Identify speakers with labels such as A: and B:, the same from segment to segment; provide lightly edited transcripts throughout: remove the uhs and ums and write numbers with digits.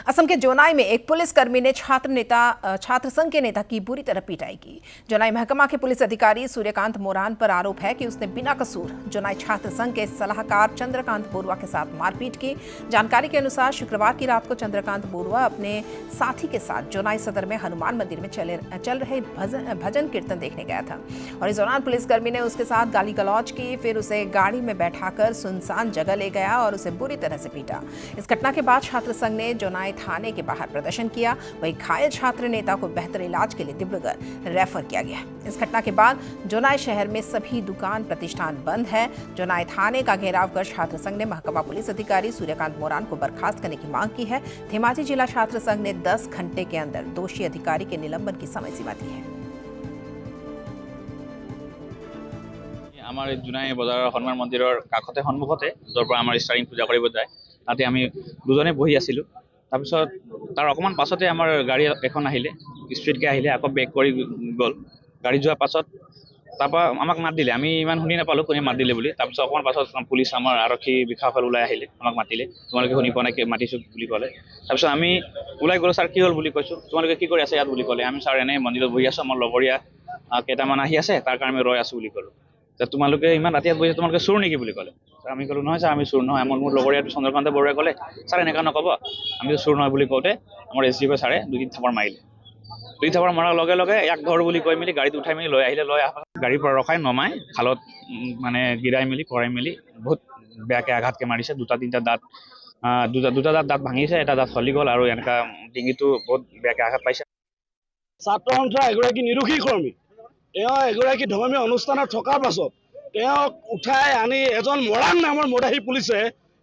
A: असम के Zonai में एक पुलिसकर्मी ने छात्र संघ के नेता की बुरी तरह पिटाई की। जोनाई महकमा के पुलिस अधिकारी सूर्यकांत मोरान पर आरोप है कि उसने बिना कसूर जोनाई छात्र संघ के सलाहकार चंद्रकांत बोरुआ के साथ मारपीट की। जानकारी के अनुसार शुक्रवार की रात को चंद्रकांत बोरुआ अपने साथी के साथ जोनाई सदर में हनुमान मंदिर में चल रहे भजन कीर्तन देखने गया था और इस दौरान पुलिसकर्मी ने उसके साथ गाली गलौज की। फिर उसे गाड़ी में बैठाकर सुनसान जगह ले गया और उसे बुरी तरह से पीटा। इस घटना के बाद छात्र संघ ने जोनाई थाने के बाहर प्रदर्शन किया। वहीं घायल छात्र नेता को बेहतर इलाज के लिए डिब्रूगढ़ रेफर किया गया। इस घटना के बाद जोनाई शहर में सभी दुकान प्रतिष्ठान बंद है। जोनाई थाने का घेराव कर छात्र संघ ने महकमा पुलिस अधिकारी सूर्यकांत मोरान को बर्खास्त करने की मांग की है। धेमाजी जिला छात्र संघ ने 10 घंटे के अंदर दोषी अधिकारी के निलंबन की समय सीमा दी है।
B: আমাৰ জোনাই বজাৰৰ হনুমান মন্দিৰৰ কাষতে সন্মুখতে য'ৰ পৰা আমাৰ ষ্টাৰিং পূজা কৰিব যায় তাতে আমি দুজনে বহি আছিলোঁ। তাৰপিছত তাৰ অকণমান পাছতে আমাৰ গাড়ী এখন আহিলে, স্পীডকৈ আহিলে, আকৌ বেক কৰি গ'ল। গাড়ী যোৱাৰ পাছত তাৰপৰা আমাক মাত দিলে, আমি ইমান শুনি নাপালোঁ কোনে মাত দিলে বুলি। তাৰপিছত অকণমান পাছত পুলিচ আমাৰ আৰক্ষী বিষয়াসকল ওলাই আহিলে, আমাক মাতিলে, তোমালোকে শুনি পোৱা নাই মাতিছোঁ বুলি ক'লে। তাৰপিছত আমি ওলাই গ'লোঁ, ছাৰ কি হ'ল বুলি কৈছোঁ, তোমালোকে কি কৰি আছে ইয়াত বুলি ক'লে। আমি ছাৰ এনেই মন্দিৰত বহি আছোঁ, আমাৰ লগৰীয়া কেইটামান আহি আছে, তাৰ কাৰণে আমি ৰৈ আছোঁ বুলি ক'লোঁ। তোমালোকে ইমান ৰাতি ইয়াত বহি তোমালোকে চোৰ নেকি বুলি ক'লে। আমি ক'লোঁ নহয় ছাৰ আমি চোৰ নহয়। মোৰ লগৰীয়াটো চন্দ্ৰকান্ত বৰুৱাই ক'লে ছাৰ এনেকুৱা নক'ব, আমিতো চোৰ নহয় বুলি কওঁতে আমাৰ SDO ছাৰে 2-3 থাপৰ মাৰিলে। 2 থাপৰ মৰাৰ লগে লগে এক ধৰ বুলি কৈ মেলি গাড়ীত উঠাই মেলি লৈ আহিলে। লৈ অহা গাড়ীৰ পৰা ৰখাই নমাই খালত মানে গিৰাই মেলি কৰাই মেলি বহুত বেয়াকৈ আঘাতকৈ মাৰিছে। দুটা দাঁত ভাঙিছে, এটা দাঁত হলি গ'ল আৰু এনেকুৱা ডিঙিটো বহুত বেয়াকৈ আঘাত পাইছে।
C: ছাত্ৰ সন্থা এগৰাকী নিৰোগী কৰ্মী, তেওঁ এগৰাকী ধৰ্মীয় অনুষ্ঠানত থকাৰ পাছত তেওঁক উঠাই আনি এজন মৰাণ নামৰ মদাহী পুলিচে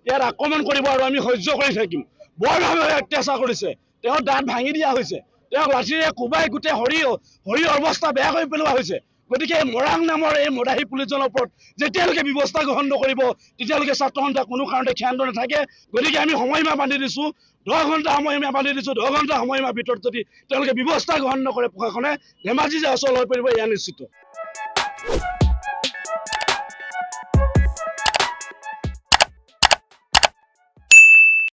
C: ইয়াত আক্ৰমণ কৰিব আৰু আমি সহ্য কৰি থাকিম। বৰভাৱে অত্যাচাৰ কৰিছে, তেওঁৰ দাঁত ভাঙি দিয়া হৈছে, তেওঁক লাঠিৰে কোবাই গোটেই শৰীৰ অৱস্থা বেয়া কৰি পেলোৱা হৈছে। গতিকে মৰাণ নামৰ এই মদাহী পুলিচজনৰ ওপৰত যেতিয়ালৈকে ব্যৱস্থা গ্ৰহণ নকৰিব তেতিয়ালৈকে ছাত্ৰ সন্থা কোনো কাৰণতে ক্ষান্ত নাথাকে। গতিকে আমি সময়সীমা বান্ধি দিছোঁ, 10 ঘণ্টা সময়সীমা বান্ধি দিছোঁ। 10 ঘণ্টা সময়সীমাৰ ভিতৰত যদি তেওঁলোকে ব্যৱস্থা গ্ৰহণ নকৰে প্ৰশাসনে ধেমাজি যে অচল হৈ পৰিব এয়া নিশ্চিত।